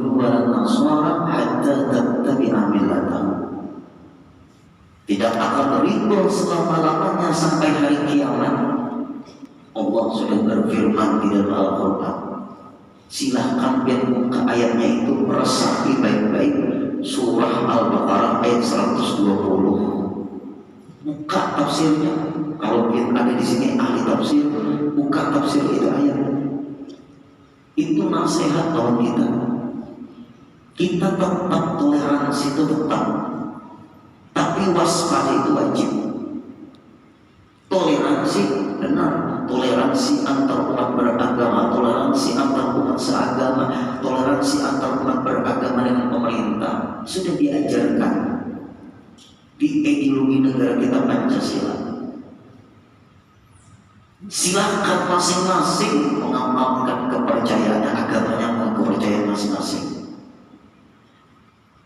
Yahudu wa Nasara hatta tattabi'a millatahum. Tidak akan ridho selama-lamanya sampai hari kiamat. Allah sudah berfirman di dalam Al-Quran. Silahkan lihat muka ayatnya itu, meresapi baik-baik. Surah Al-Baqarah ayat 120. Buka tafsirnya. Kalau ada di sini ahli tafsir, buka tafsir itu ayat. Itu nasihat tahun kita. Kita tetap toleransi itu tetap, tapi waspada itu wajib. Toleransi benar, toleransi antar umat beragama, toleransi antar umat seagama, toleransi antar umat beragama dengan pemerintah sudah diajarkan di ideologi negara kita Pancasila. Silahkan masing-masing mengamalkan kepercayaannya, agamanya, kepercayaan masing-masing.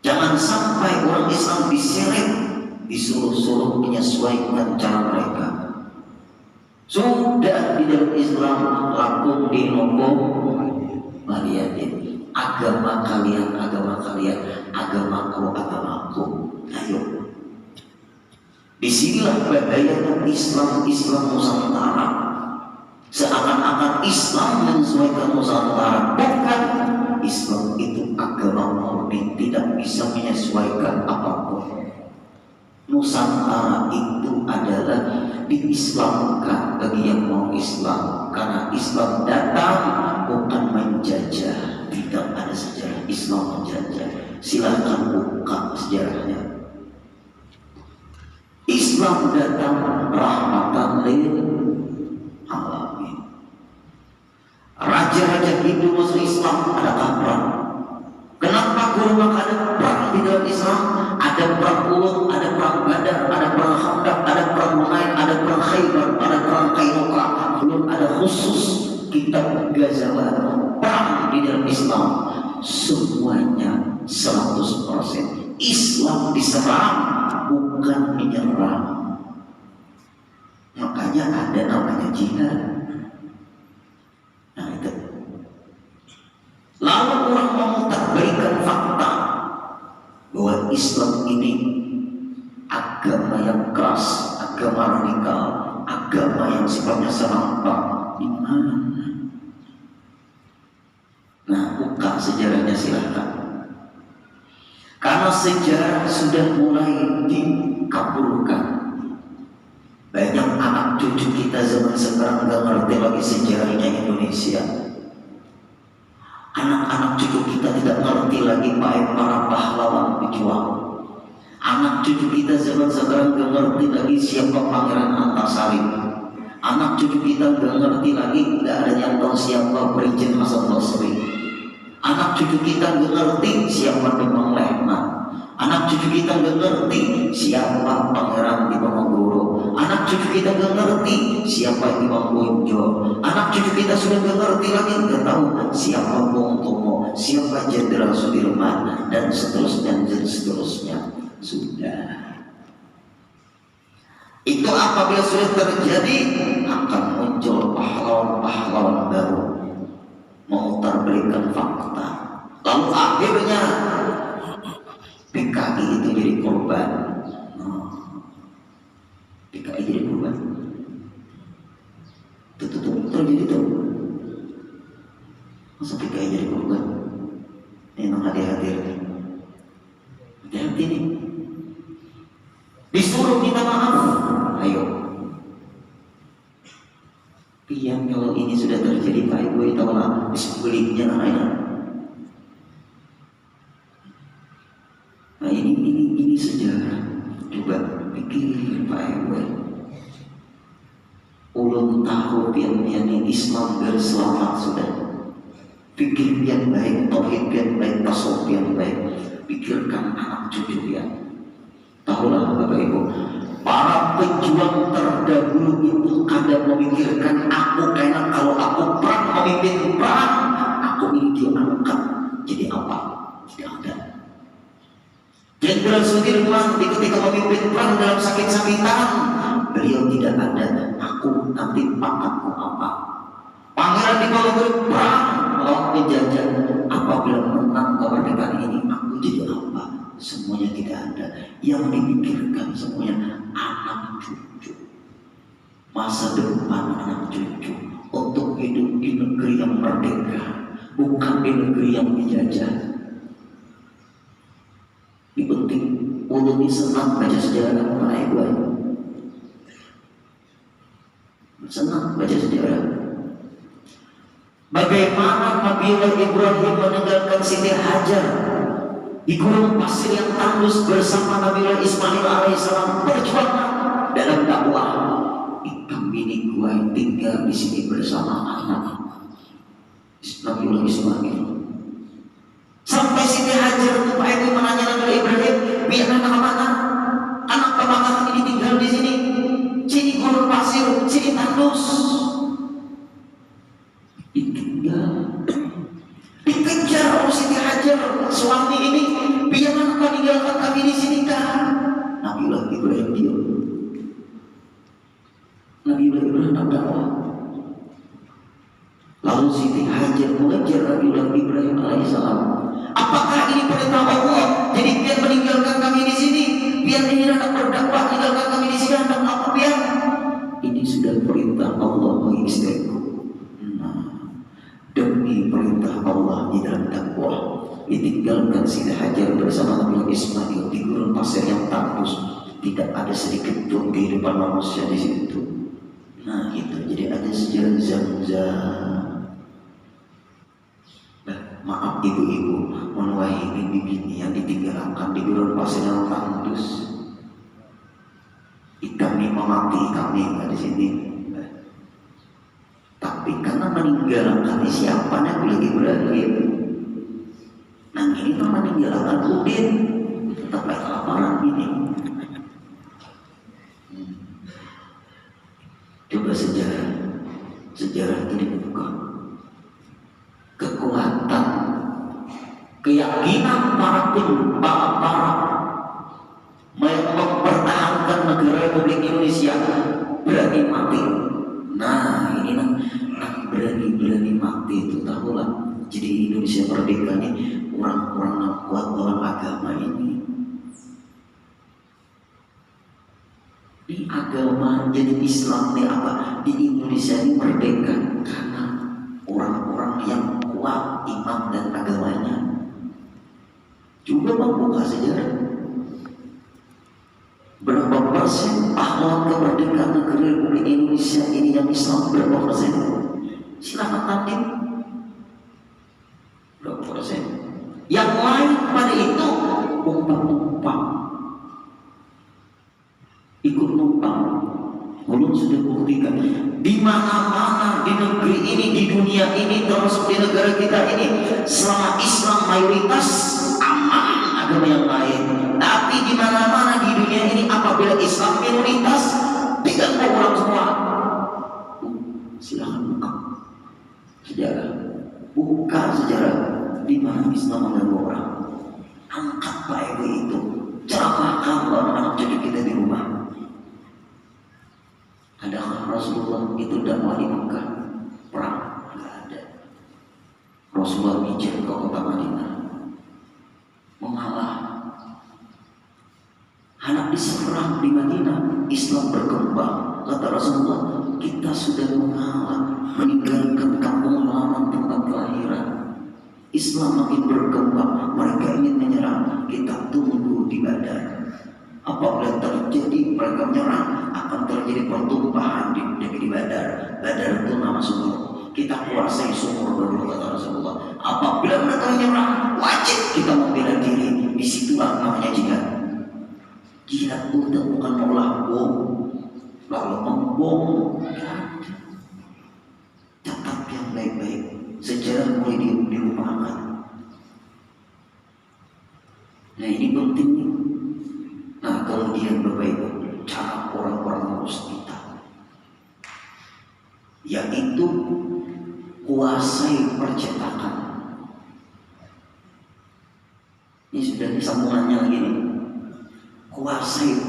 Jangan sampai orang Islam diseret, disuruh-suruh menyesuaikan cara mereka. Sudah di dalam Islam lakum dinukum waliyadin. Agama kalian, agamaku, agamaku. Ayo. Disinilah bahayanya Islam Nusantara. Seakan-akan Islam menyesuaikan Nusantara. Bukan. Islam itu agama murni, tidak bisa menyesuaikan apapun. Nusantara itu adalah diislamkan bagi yang mau Islam, karena Islam datang bukan menjajah. Tidak ada sejarah Islam menjajah. Silahkan buka sejarahnya. Islam datang rahmatan lil alamin. Raja-raja Hindu masuk Islam, adakah perang? Kenapa guru maka ada perang di dalam Islam? Ada perang Uhud, ada perang Badar, ada perang Khandaq, ada perang Hunain, ada perang Khaybar, ada perang Qainuqa. Belum ada khusus kitab Ghazawat. Perang di dalam Islam semuanya 100%. Islam diserang, bukan menyerang. Makanya ada namanya jihad. Nah itu. Lalu orang memutarbalikan fakta bahwa Islam ini agama yang keras, agama radikal, agama yang sifatnya serampak. Di mana? Nah, buka sejarahnya silahkan. Karena sejarah sudah mulai dikabulkan. Banyak anak cucu kita zaman sekarang nggak ngerti lagi sejarahnya Indonesia. Anak-anak cucu kita tidak ngerti lagi para pahlawan pejuang. Anak cucu kita zaman sekarang nggak ngerti lagi siapa Pangeran Antasari. Anak cucu kita nggak ngerti lagi, nggak ada yang tahu siapa Brigjen Hasan Basri. Anak cucu kita nggak ngerti siapa Demang Lehman. Anak cucu kita nggak ngerti siapa Pangeran Diponegoro. Anak cucu kita nggak ngerti siapa Imam Bonjol. Anak cucu kita sudah nggak ngerti lagi, nggak tahu siapa Bung Tomo, siapa Jenderal Sudirman, dan seterusnya dan seterusnya. Sudah. Itu apabila sudah terjadi akan muncul pahlawan-pahlawan baru memutarbalikan fakta. Lalu akhirnya PKI itu jadi korban. PKI jadi korban. Tuh terjadi tuh. Masa PKI jadi korban? Ini memang hati-hati. Hati-hati nih. Disuruh minta maaf. Ayo. Pian kalau ini sudah terjadi Pak Ibu itu malah disebelitnya namanya. Nah ini sejarah. Coba pikir Pak Ibu. Ulun tahu pian ini Islam berselamat sudah. Pikir pian baik, tauhid pian baik, tasawuf pian baik. Pikirkan anak cucu pian. Tahulah Bapak Ibu, para pejuang terdahulu itu kadang memikirkan aku enak kalau aku perang memimpin perang, aku ini diangkat jadi apa? Tidak ada. Jenderal Sudirman ketika memimpin perang dalam sakit-sakitan, beliau tidak ada. Aku nanti pangkatku apa? Pangeran Diponegoro perang melawan penjajah, apabila menang kepada yang dipikirkan semuanya anak cucu, masa depan anak cucu, untuk hidup di negeri yang merdeka, bukan di negeri yang dijajah. Ini penting. Ulumi senang baca sejarah Pak Ibu. Senang baca sejarah. Bagaimana Nabiullah Ibrahim meninggalkan Siti Hajar di gurun pasir yang tandus bersama Nabiullah Ismail alaihissalam berjuang dalam dakwah. Kami ini gua tinggal di sini bersama anak Nabiullah Ismail. Sampai Siti Hajar itu Pak Ibu menanya Nabiullah Ibrahim, biar anak mana? Anak bapak kami tinggal di sini. Sini gurun pasir, sini tandus. Dikejar oleh Siti Hajar, suami ini, biar anak meninggalkan kami di sini kan? Nabiullah Ibrahim diam. Nabiullah Ibrahim berdakwah. Lalu Siti Hajar mengejar Nabiullah Ibrahim alaihissalam. Apakah ini perintah Allah? Jadi biar meninggalkan kami di sini, biar ini anak berdakwah meninggalkan kami di sini, anak apa biar? Ini sudah perintah Allah bagi istriku. Demi perintah Allah di dalam dakwah, ditinggalkan Siti Hajar bersama Nabiullah Ismail di gurun pasir yang tandus. Tidak ada sedikit pun kehidupan manusia di situ. Nah itu, jadi ada sejarah Zamzam. Maaf ibu-ibu, menuai bibi yang ditinggalkan di gurun pasir yang tandus. Kami memati, kami nggak di sini. Tapi karena meninggalkan siapa Nabiullah Ibrahim, nah ini mah meninggalkan Udin, tetap kelaparan ini. Coba sejarah itu dibuka. Kekuatan, keyakinan para mempertahankan negara Republik Indonesia berani mati. Nah ini berani mati itu, tahulah. Jadi Indonesia merdeka ini orang-orang yang kuat dalam agama ini. Di agama jadi Islam ini apa? Di Indonesia ini merdeka karena orang-orang yang kuat iman dan agamanya. Coba membuka sejarah. Berapa persen akhlak kemerdekaan negara Republik Indonesia ini yang Islam? Berapa persen? Silakan tanding. Berapa persen? Yang lain pada itu numpang, ikut numpang. Ulun sudah buktikan di mana-mana di negeri ini, di dunia ini, termasuk di negara kita ini, selama Islam mayoritas, aman agama yang lain. Tapi di mana-mana di dunia ini apabila Islam minoritas, tidak mau orang semua. Silakan buka sejarah, buka sejarah di mana Islam mengganggu orang. Angkat Pak itu, ceramahkan anak-anak cucu kita di rumah. Adakah Rasulullah itu dakwah di Mekah? Perang? Tidak ada. Rasulullah hijrah ke kota Madinah, mengalah. Anak diserang di Madinah, Islam berkembang. Kata Rasulullah, kita sudah mengalah, meninggalkan kampung halaman tempat kelahiran. Islam makin berkembang, mereka ingin menyerang, kita tunggu di Badar. Apabila terjadi mereka menyerang, akan terjadi pertumpahan di Badar. Badar itu nama sumur. Kita kuasai sumur dulu, kata Rasulullah. Apabila mereka menyerang, wajib kita membela diri. Disitulah namanya jihad. Jihad itu bukan mengolah bom, lalu membom. Catat yang baik-baik. Sejarah mulai dilupakan. Nah ini penting. Nah kemudian Bapak Ibu, cara orang-orang harus kita, yaitu kuasai percetakan. Ini sudah disambungannya lagi nih. Kuasai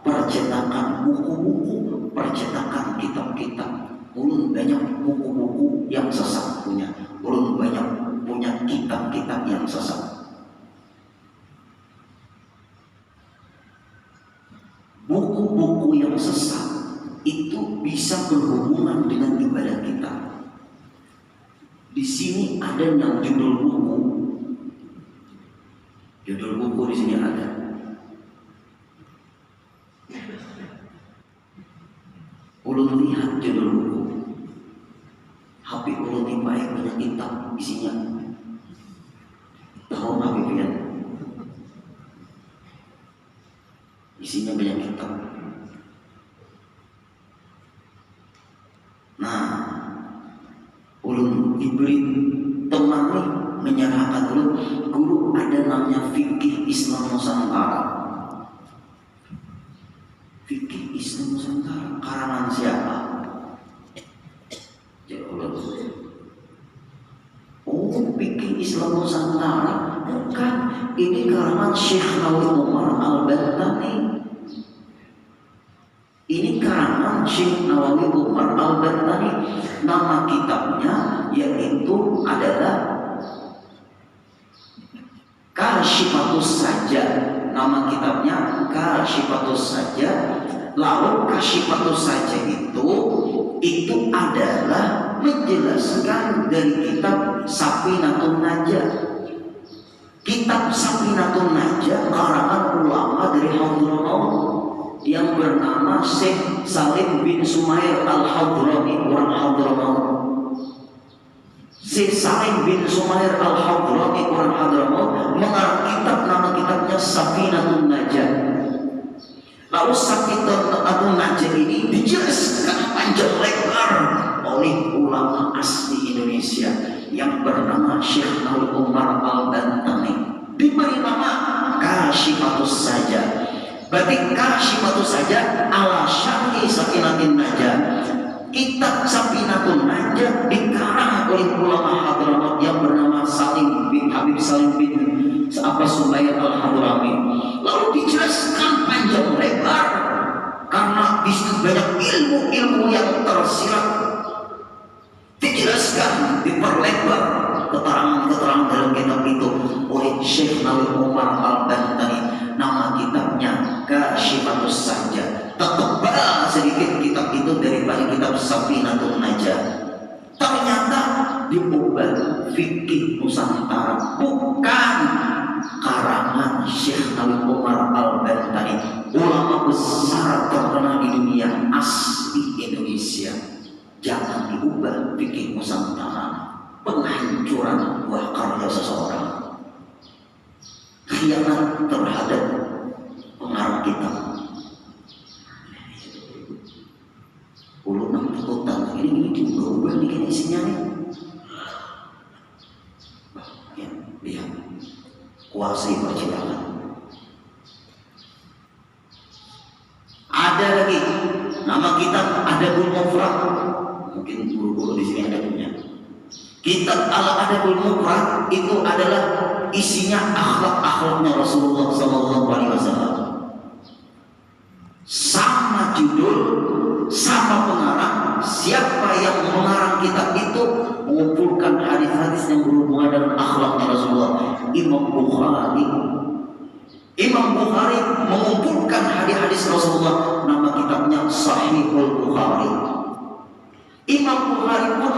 percetakan buku-buku, percetakan kitab-kitab. Ulun banyak buku-buku yang sesat punya. Ulun banyak punya kitab-kitab yang sesat. buku-buku yang sesat itu bisa berhubungan dengan ibadah kita. Di sini ada yang judul buku di sini ada. Ulun lihat judul buku, HP ulun ini baik banyak kitab isinya. Tahu HP pian? Isinya banyak kitab. Nah, ulun diberi teman nih menyerahkan guru ada namanya Fikih Islam Nusantara. Fikih Islam Nusantara karangan siapa? Oh, Fikih Islam Nusantara bukan, ini karangan Syekh Nawawi Umar Al-Bantani. Ini karangan Syekh Nawawi Umar Al-Bantani. Nama kitabnya yaitu adalah Kasyifatus Saja. Nama kitabnya Kasyifatus Saja. Lalu Kasyifatus Saja itu adalah menjelaskan dari kitab Safinatun Najah. Kitab Safinatun Najah karangan ulama dari Hadramaut yang bernama Syekh Salim bin Sumair Al-Hadrami, orang Hadramaut. Syekh Salim bin Sumair Al-Hadrami, orang Hadramaut, mengarang kitab, nama kitabnya Safinatun Najah. Lalu Safinatun Najah ini dijelaskan panjang lebar oleh ulama asli Indonesia yang bernama Syekh Nawawi Umar Al-Bantani. Diberi nama Kasyifatus Saja. Berarti Kasyifatus Saja ala syarhi Safinatun Najah. Kitab Safinatun Najah dikarang oleh ulama Hadramaut yang bernama Habib Salim bin Sumair Al-Hadrami. Lalu dijelaskan panjang lebar karena di situ banyak ilmu-ilmu yang tersirat. Dijelaskan, diperlebar keterangan-keterangan dalam kitab itu oleh Syekh Nawawi Umar Al-Bantani. Nama kitabnya Kasyifatus Saja. Tebal sedikit kitab itu daripada kitab Safinatun Najah. Ternyata diubah Fikih Nusantara, bukan karangan Syekh Nawawi Umar Al-Bantani, ulama besar terkenal di dunia asli Indonesia. Jangan diubah Fikih Nusantara. Penghancuran buah karya seseorang, khianat terhadap pengarang kitab. Ulun takutan ini diubah nih isinya nih. Ya, lihat kuasai persidangan. Ada lagi nama kitab Adabul Mufrad. Mungkin guru-guru di sini ada punya. Kitab Al-Adabul Mufrad itu adalah isinya akhlak-akhlaknya Rasulullah SAW. Sama judul, sama pengarang. Siapa yang mengarang kitab itu mengumpulkan hadis-hadis yang berhubungan dengan akhlaknya Rasulullah. Imam Bukhari mengumpulkan hadis-hadis Rasulullah. Nama kitabnya Sahihul Bukhari. Imam Bukhari pun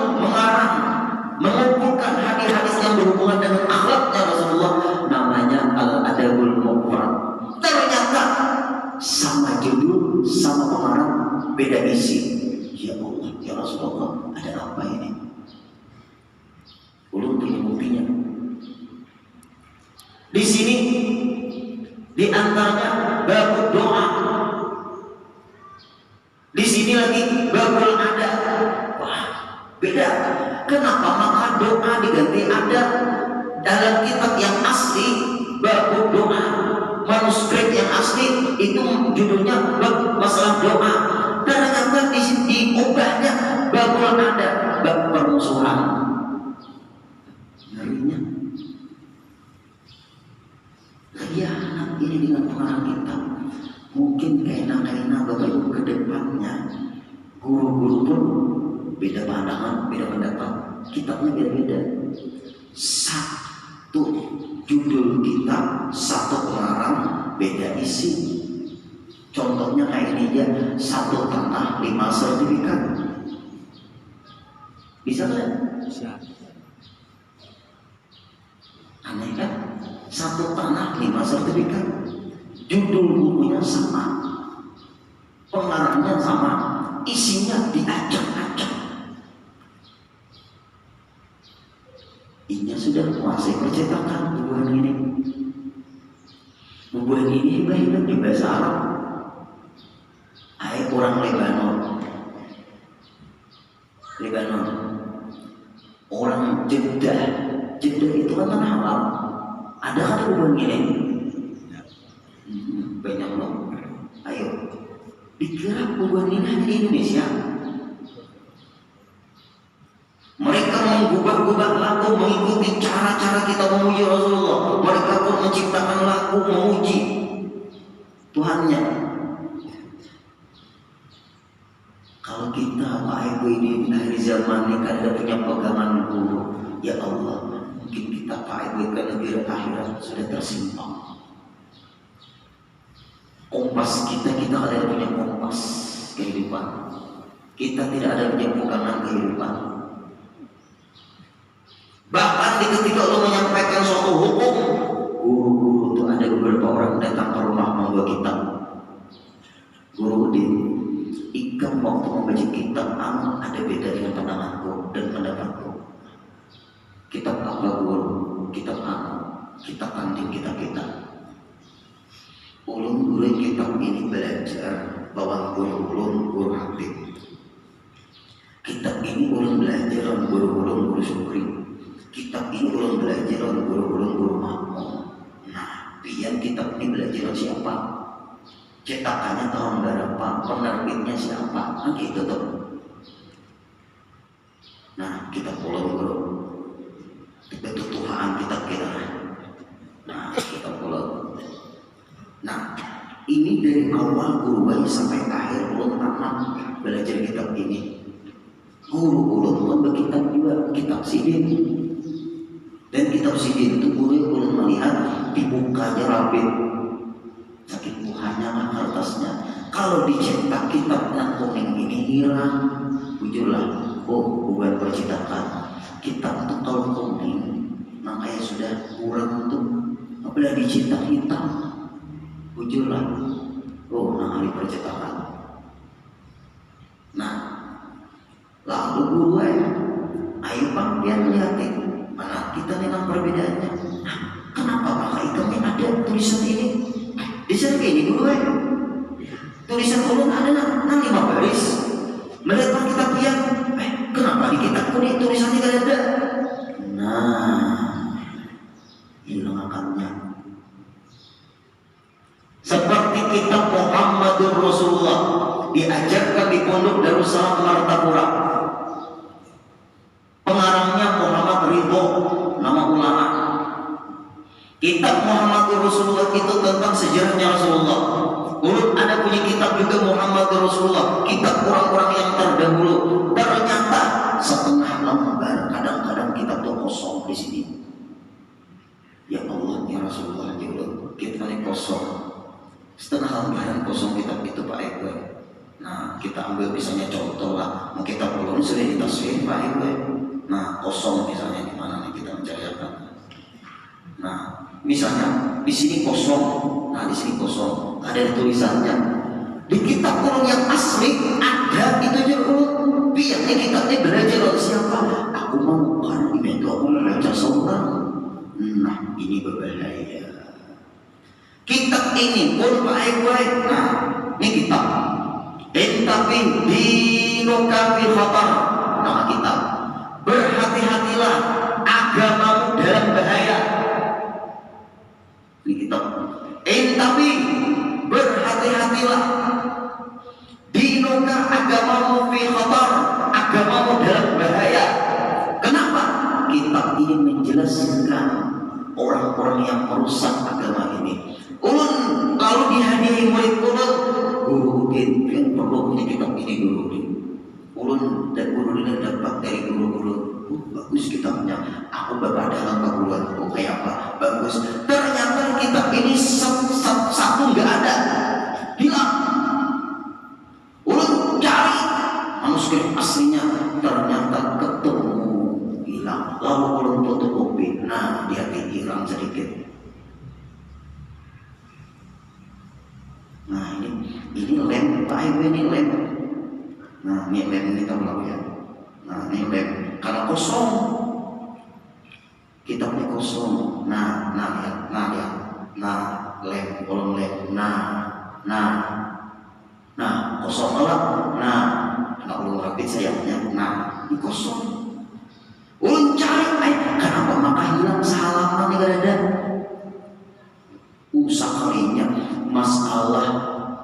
mengumpulkan hadis-hadis yang berhubungan dengan akhlaknya Rasulullah. Namanya Al-Adabul Mufrad. Ternyata sama judul, sama pengarang, beda isi. Ya Allah, ya Rasulullah, ada apa ini? Ulun punya buktinya. Di sini di antaranya bab doa. Di sini lagi babul ada. Wah, beda. Kenapa maka doa diganti ada? Dalam kitab yang asli bab doa, manuskrip yang asli itu judulnya bab masalah doa. Ternyata di sini diubahnya babul ada, bab permusuhan. Ngerinya. Khianat ini dengan pengarang kitab. Mungkin kena Bapak Ibu ke depannya guru-guru pun beda pandangan, beda pendapat. Kitabnya beda-beda. Satu judul kitab, satu pengarang, beda isi. Contoh contohnya kayak ini aja, 1 tanah 5 sertifikat. Bisa kan? Bisa. Aneh kan? 1 tanah 5 sertifikat. Judul bukunya sama, pengarangnya sama, isinya diacak-acak. Ini sudah menguasai percetakan bubuhan ini. Bubuhan ini hebat di bahasa Arab. Ayat orang Lebanon, orang Jeddah itu kan tanah halal. Ada kan bubuhan ini? Banyak loh. Ayo, dikira bubuhan ini hanya di Indonesia. Mereka menggubah-gubah lagu mengikuti cara-cara kita memuji Rasulullah. Mereka pun menciptakan lagu memuji Tuhannya. Kalau kita Pak Ibu ini di akhir zaman ini kan ada punya pegangan guru, ya Allah, mungkin kita Pak Ibu ke negeri akhirat sudah tersimpang. Kompas kita ada punya kompas kehidupan. Kita tidak ada punya pegangan kehidupan. Bahkan ketika Allah menyampaikan suatu hukum, guru-guru itu ada beberapa orang datang ke rumah membawa kitab. Guru Udin, ikam waktu membaca kitab ada beda dengan pandanganku dan pendapatku. Kitab apa guru? Kitab kitab tanding kita. Ulun guru kitab ini belajar bahwa guru Habib. Kitab ini ulun belajar dan guru Syukri. Kitab ini ulun belajar oleh guru makmum. Nah, pian kitab ini belajar siapa? Cetakannya tahun berapa? Penerbitnya siapa? Nah, gitu tuh. Nah, kitab ulun guru. Itu Tuhan kitab kita. Nah, kitab ulun. Nah, ini dari awal guru bayi sampai akhir ulun tamat belajar kitab ini. Guru ulun pun berkitab juga, kitab Sidin. Dan kitab Sidin itu guru melihat dibukanya rapi, sakit buahnya kan kertasnya. Kalau dicetak kitab yang kuning ini hilang, jujurlah, bukan percetakan. Kitab itu kalau kuning, makanya sudah kurang untuk apabila dicetak hitam, jujurlah, nah hari percetakan. Nah, lalu guru ayo bang dia melihatin. Mana kita memang perbedaannya. Kenapa maka ikamnya ada tulisan ini? Tulisan ini dulu tulisan ulun ada 5 baris. Melihat kitab yang kenapa di kitab kuning tulisannya gak ada? Nah, hilang akalnya. Seperti kitab Muhammadur Rasulullah diajarkan di Pondok Darussalam Martapura. Pengarangnya Muhammad Ridho, nama ulama. Kitab Muhammad Rasulullah itu tentang sejarahnya Rasulullah. Ulun ada punya kitab juga Muhammad Rasulullah, kitab orang-orang yang terdahulu. Ternyata setengah lembar, kadang-kadang kitab itu kosong di sini. Ya Allah, ya Rasulullah, ya Allah, kita ini kosong. Setengah lembaran kosong kitab itu Pak Eko. Nah, kita ambil misalnya contoh lah, mau kitab ulun sudah ditaswir Pak Eko. Nah, kosong misalnya di mana nih kita mencayakan. Nah, misalnya di sini kosong. Nah, di sini kosong. Ada tulisannya. Di kitab ulun yang asli ada itu aja ulun. Biarnya kitabnya belajar oleh siapa? Aku mau kan ini aku membaca seorang. Nah, ini berbahaya. Kitab ini pun baik-baik. Nah, ini kitab. Tapi dinuka fi khatar. Nama kitab. Berhati-hatilah, agamamu dalam bahaya. Ini kitab. Tapi berhati-hatilah, dinuka agamamu fi khatar, agamamu dalam bahaya. Kenapa? Kitab ini menjelaskan orang-orang yang merusak agama ini. Ulun lalu dihadiahi murid ulun, guru Udin yang perlu punya kitab ini guru Udin. Ulun dan guru Udin dapat dari guru-guru. Bagus kitabnya. Aku bapak dalam perguruan. Kayak apa? Bagus. Ternyata kitab ini satu nggak ada. Hilang. hilang sedikit. Nah ini lem, ini lem. Nah ini lem ini tahu ya. Nah ini lem karena kosong, kitabnya kosong. Nah lem, kolom lem. Nah kosong lah. Nah kalau rapid sayapnya. Nah ini kosong. Ulun cari, kenapa maka hilang sehalaman nih ada? Sekalinya masalah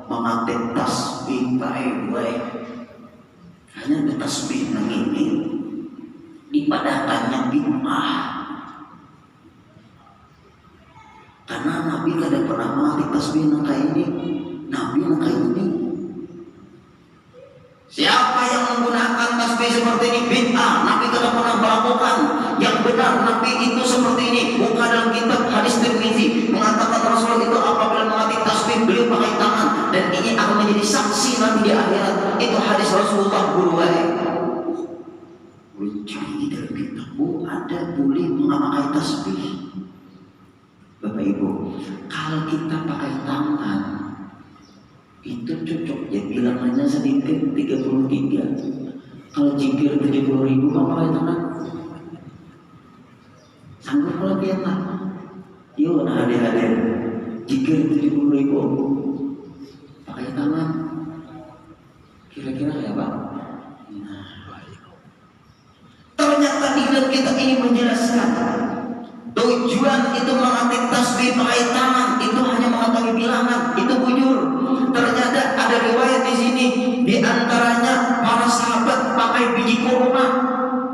memakai tasbih baik-baik. Hanya ada tasbih nang ini dipadakannya bid'ah. Karena Nabi kada pernah memakai tasbih nang kayak ini. Nabi nang kayak ini. Siapa yang menggunakan tasbih seperti ini bid'ah. Nabi kada pernah melakukan. Yang benar Nabi itu seperti ini. Bukan dalam kitab hadis Tirmizi mengatakan Rasulullah itu apabila memakai tasbih beliau pakai tangan dan ini akan menjadi saksi nanti di akhirat. Itu hadis Rasulullah buruai. Cari dalam kitabmu ada boleh memakai tasbih. Bapak Ibu, kalau kita pakai tangan itu cocok ya bilangannya sedikit 33. Kalau jikir 70.000 mau pakai tangan sanggup kalau dia tak. Yuk nah hadir jikir 70.000 pakai tangan kira-kira ya Pak. Ternyata di dalam kitab ini menjelaskan tujuan itu memakai tasbih pakai tangan itu hanya mengetahui bilangan, itu bujur. Ternyata ada riwayat di sini, di antaranya para sahabat pakai biji kurma,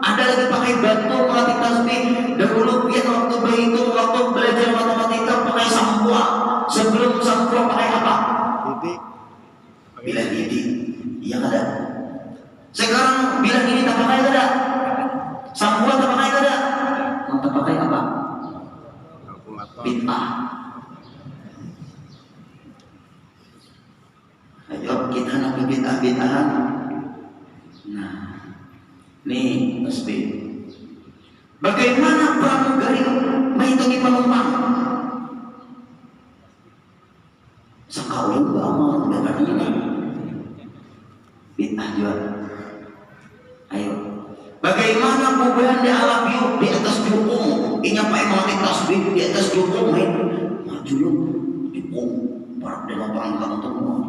ada lagi pakai batu melatih tasbih. Dahulu dia waktu berhitung, waktu belajar matematika pakai sampua. Sebelum sampua pakai apa? Bilang ini, iya kada. Sekarang bilang ini tak pakai kada. Sampua tak pakai kada. Tak pakai apa? Bid'ah. Ayo kita nak bid'ah-bid'ahan. Nah, nih tasbih. Bagaimana pramugari menghitungi penumpang? Sekali amal dengan ini bid'ah juga. Ayo. Bagaimana perubahan di alam yuk di atas jukung? Inya pakai memakai tasbih di atas jukung, maju lu jukung para dalam pangkang semua.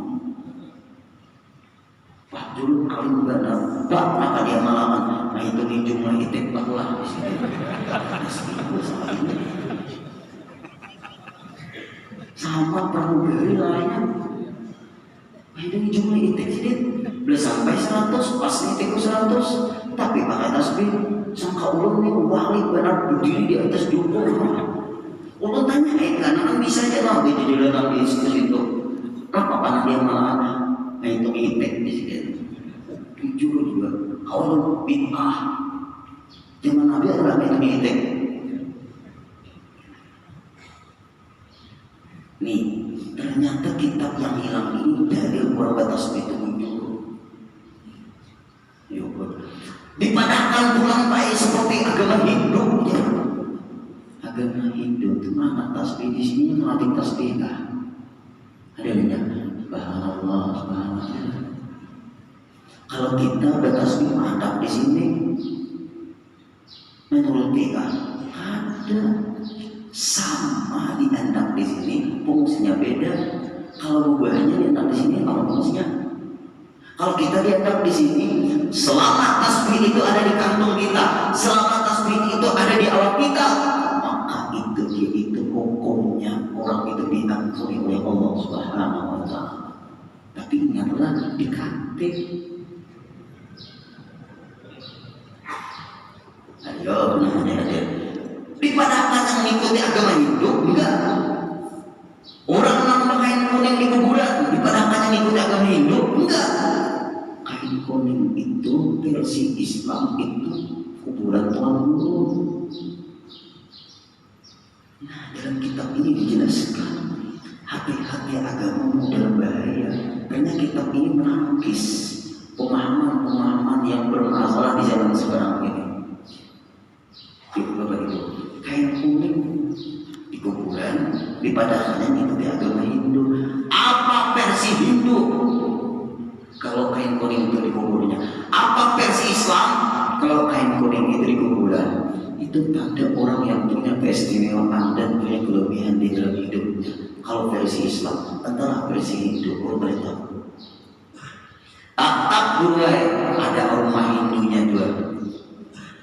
Pak dulu kali benar, Pak maka dia malaman. Nah itu di jumlah itik lah di sini. Sama pramugari lainnya. Nah itu di jumlah itik sedikit. Belum sampai 100, pas itik 100. Tapi pakai tasbih, sangka ulun nih wali benar berdiri di atas jukung. Ulun tanya, kan bisa aja lah dia jadi datang di situ. Kenapa karena dia malah itu itik di sini. Jujur juga, kalau bid'ah, zaman Nabi adalah itu itik. Nih, ternyata kitab yang hilang ini dari beberapa tasbih itu muncul. Dipadahkan pulang baik seperti agama Hindu ya. Agama Hindu itu mana tasbih di sini melatih tasbih kah? Ada yang subhanallah subhanallah. Kalau kita bertasbih mantap di sini menurut kita ada sama diandap di sini fungsinya beda. Kalau buahnya diandap di sini apa fungsinya? Kalau kita dianggap di sini, selama tasbih itu ada di kantung kita, selama tasbih itu ada di awak kita, maka itu hukumnya orang itu diampuni oleh Allah Subhanahu wa Ta'ala. Tapi ingatlah dikatip. Ayo, namanya dipadahkan yang mengikuti agama Hindu enggak. Orang pakai kuning di kuburan dipadahkan yang mengikuti agama Hindu enggak. Kain kuning itu versi Islam itu kuburan Tuhan Guru. Nah, dalam kitab ini dijelaskan hati-hati agamamu dalam bahaya. Karena kitab ini menangkis pemahaman-pemahaman yang bermasalah di zaman sekarang ini. Bapak Ibu, kain kuning daripada kalian ikuti agama Hindu. Apa versi Hindu? Kalau kain kuning itu di kuburnya. Apa versi Islam? Kalau kain kuning itu di kuburan. Itu tanda orang yang punya keistimewaan dan punya kelebihan di dalam hidupnya. Kalau versi Islam, entahlah versi Hindu, orang boleh tahu. Tak buruai, ada rumah Hindunya juga.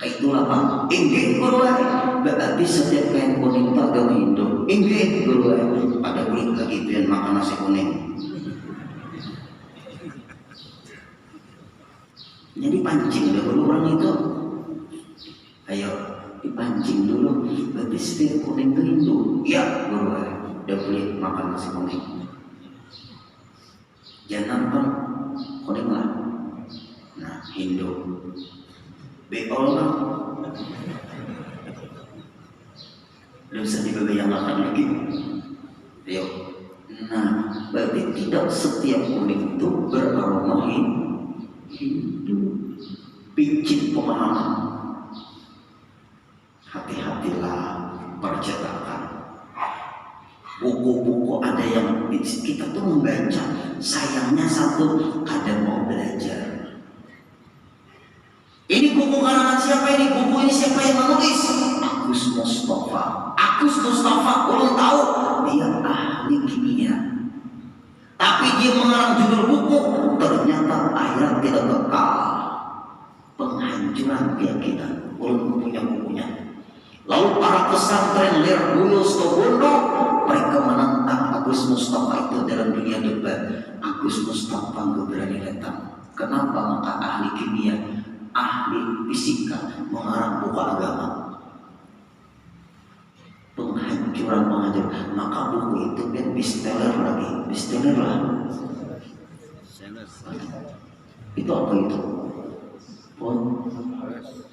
Itulah Pak, inggih buruai. Berarti setiap kain kuning itu agama Hindu. Inggih buruai. Pada kulit lagi pian makan nasi kuning. Jadi pancing dulu orang itu. Ayo dipancing dulu. Berarti setiap kuning itu Hindu. Ya buruai. Dia boleh makan nasi kuning. Jangan apa kuning lah. Nah Hindu. Beol lah. Udah bisa dibayangkan lagi. Ayo. Nah berarti tidak setiap kuning itu beraroma Hindu. Picit pemahaman. Hati-hatilah percetakan. Buku-buku ada yang kita tuh membaca, sayangnya satu kadang mau belajar. Ini buku karangan siapa ini? Buku ini siapa yang menulis? Agus Mustafa. Agus Mustafa, orang tahu dia ahli kimia. Tapi dia mengarang judul buku, ternyata ayat tidak kekal. Penghancuran keyakinan. Orang punya bukunya. Lalu para pesantren Lerbuyo Stobondo mereka menantang Agus Mustafa itu dalam dunia debat. Agus Mustafa nggak berani datang. Kenapa? Maka ahli kimia, ahli fisika mengarang buku agama. Penghancuran mengajar. Maka buku itu kan bestseller lagi, bestseller lah. Itu apa itu?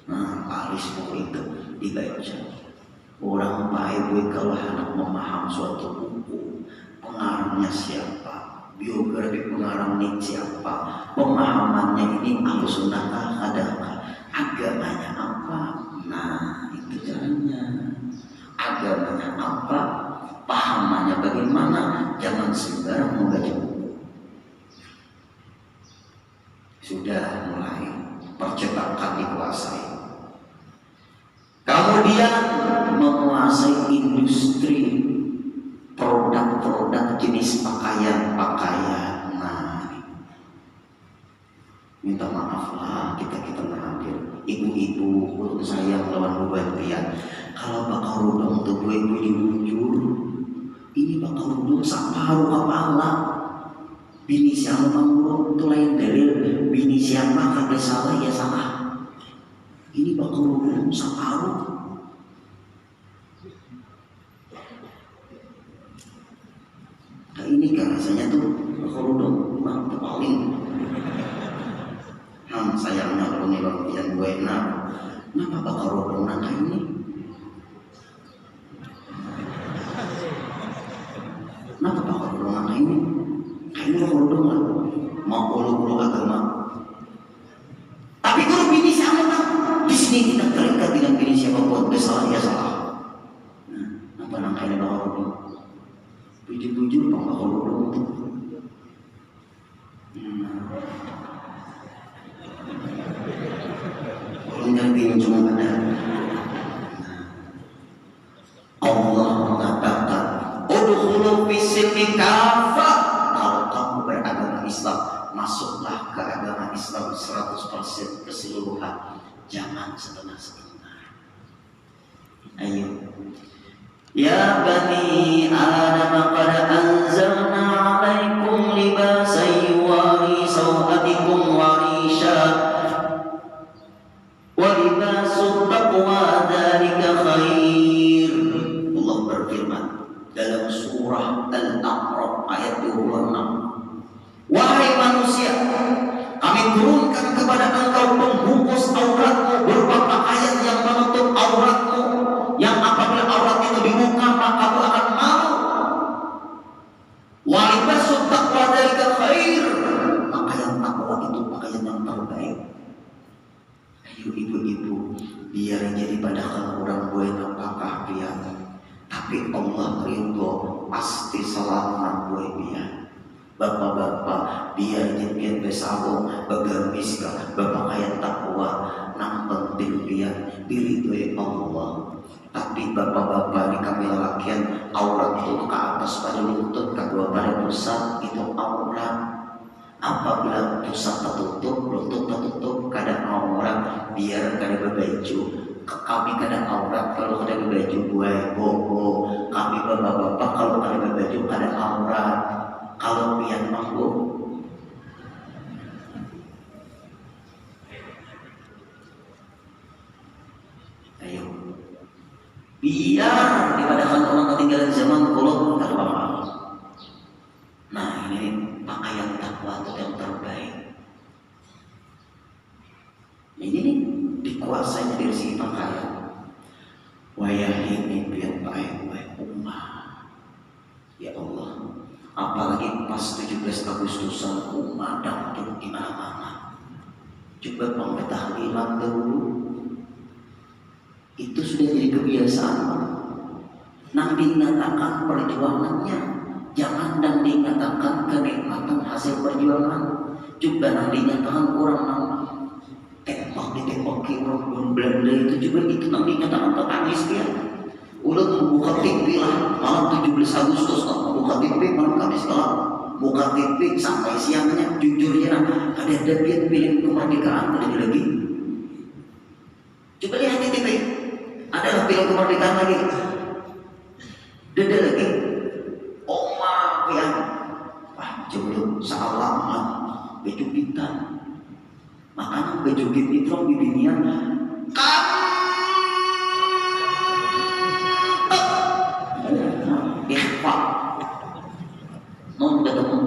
Nah, alis buku itu dibaca. Orang baik kalau hendak memaham suatu buku, pengarangnya siapa, biografi pengarang ini siapa, pemahamannya ini Ahlussunnah adakah, agamanya apa. Nah, itu caranya. Agamanya apa, pahamannya bagaimana, jangan sembarang membaca buku. Sudah mulai percetakan dikuasai. Kemudian menguasai industri produk-produk jenis pakaian-pakaian. Nah, minta maaf lah kita mengambil ibu-ibu untuk saya melawan beban pian. Kalau bakal rudong tuh gue bujur, ini bakal rudong separuh kepala. Bini siapa mangurung itu lain dalil. Bini siapa kata salah ya salah. Ini bakal rudong separuh. Nah ini kan rasanya tuh bakal rudong bang paling. Sayangnya kalau nih bang yang gue kenapa bakal rudong nangka ini? Kenapa bakal rudong nangka ini? Kayaknya rudong lah. Mau ulu-ulu agama. Tapi kalau bini siapa tak? Di sini tidak terikat dengan bini siapapun. Salah ya salah. Nah, apa nangkanya bakal rudong? Bujur-bujur bakal rudong tuh. Orang yang bingung cuma ada. Allah mengatakan, "Udkhulu fis-silmi kafah." Kalau kamu beragama Islam, masuklah ke agama Islam 100% keseluruhan. Jangan setengah-setengah. Ayo. Ya bani Adam qad anzalna 'alaikum libasan yuwari sawatikum wa risha wa libasut taqwa dzalika khair. Allah berfirman dalam surah Al-A'raf ayat 26. Wahai manusia, kami turunkan kepada engkau pembungkus auratmu berupa pakaian yang menutup auratmu, yang apabila aurat itu dibuka maka kamu akan malu. Walibasut taqwa dzalika khair. Pakaian takwa itu pakaian yang terbaik. Ayo ibu-ibu, biar jadi pada orang gue apakah biar tak tapi Allah ridho pasti selamat buat dia. Bapak-bapak biar dia besabung begamis ka bapak kaya takwa nang penting dia diridhoi Allah. Tapi bapak-bapak di kami lelakian aurat itu ke atas pada lutut, kedua pada pusat itu aurat. Apabila pusat tertutup, lutut tertutup, kadang aurat biar kada berbaju. Kami kadang aurat kalau kada berbaju buai bobo. Kami bapak-bapak kalau kada berbaju kada aurat. Kalau pian mampu ayo biar dipadakan orang ketinggalan zaman kolot tak paham. Nah ini pakaian takwa itu yang terbaik. Ini nih dikuasainya dari segi pakaian. Wayah ini biar baik baik umat. Ya Allah. Apalagi pas 17 Agustusan umat dangdut di mana-mana. Coba pengetahuan dahulu. Itu sudah jadi kebiasaan. Nang dinyatakan perjuangannya, jangan nang dinyatakan kenikmatan hasil perjuangan. Coba nang dinyatakan orang nang ditembaki orang Belanda itu coba itu nang dinyatakan petangis dia. Udah membuka TV lah malam 17 Agustus membuka TV malam Kamis malam buka TV sampai siangnya jujurnya ada dia pilih kemerdekaan ada lagi. Coba lihat di TV ada film kemerdekaan lagi ada lagi oma yang wah coba salaman bejukitan makanan bejukit itu bibinian Pak, non datang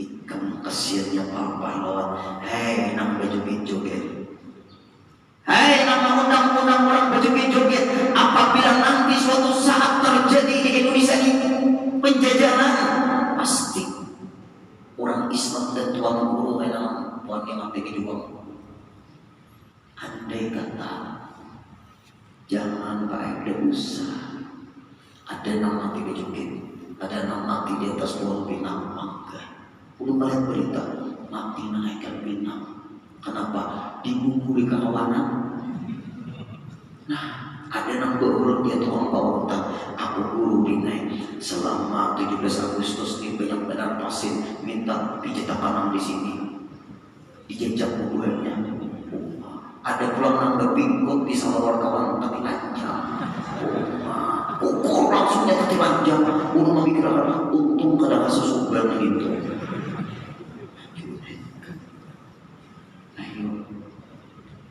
ikan kasihannya papa lawan, hei nang joget-joget, hei nang undang-undang orang berjoget-joget. Apabila nanti suatu saat terjadi di Indonesia ini penjajahan, pasti orang Islam dan tuan guru dalam tuan imam tinggi juga. Andai kata jangan baik dan usah. Ada nama mati di ada nama mati di atas pohon pinang mangga. Udah melihat berita mati naikkan pinang. Kenapa? Dibuku di kawanan. Nah, ada nama berurut dia tukang bawa utang. Aku guru dinaik selama 17 Agustus ini banyak benar pasien minta pijat tangan di sini. Dijejak bukuannya. Ada pulang nang berpingkut di salawar kawan tapi lancar. Ukur langsung dia tapi panjang. Udah mikir untung kada kasus uban gitu. Ayo,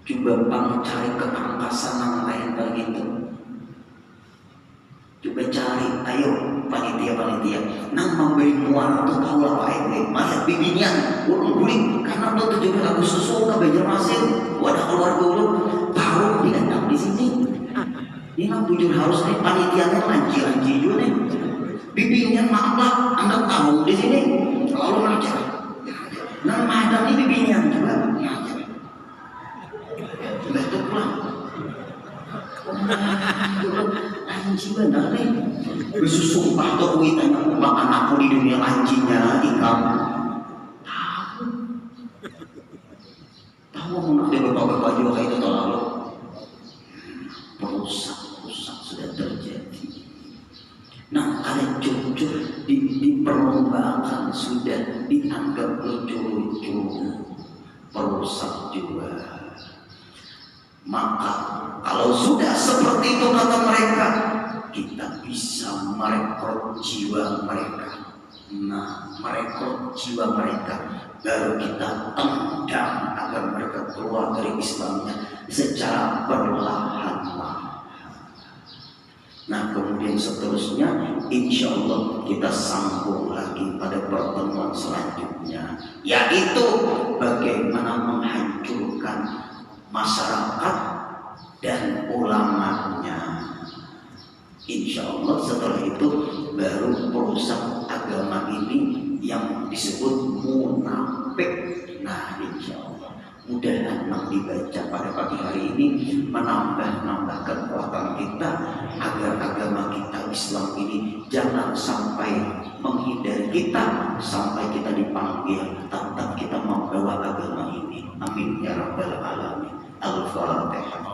coba bang cari keangkasan yang lain begitu. Coba cari, ayo panitia nang memberi mual tuh tahu lah Pak Edi mayat bibinya urung guling karena tuh 17 Agustus ke Banjarmasin wadah keluarga urung tahu diendam di sini. Ini nang bujur harus nih panitianya lanci juga nih bibinya maklak anda tahu di sini lalu ngajar nang madam ini bibinya juga ngajar betul pulang anjing benar nih bersumpah tuh tanya makan aku di dunia anjingnya ikam tahu mau ada bapak-bapak juga kayak itu lalu perusak sudah terjadi. Nah kalian jujur diperlombakan sudah dianggap lucu-lucu perusak juga. Maka kalau sudah seperti itu kata mereka, kita bisa merekrut jiwa mereka. Nah, merekrut jiwa mereka baru kita tendang agar mereka keluar dari Islamnya secara perlahan-lahan. Nah, kemudian seterusnya, insya Allah kita sambung lagi pada pertemuan selanjutnya, yaitu bagaimana menghancurkan masyarakat dan ulamanya. Insya Allah setelah itu baru perusak agama ini yang disebut munafik. Nah insya Allah mudah-mudahan dibaca pada pagi hari ini menambah kekuatan kita kita agar agama kita Islam ini jangan sampai menghindari kita sampai kita dipanggil tetap kita membawa agama ini. Amin ya rabbal alamin. Al-Fatihah.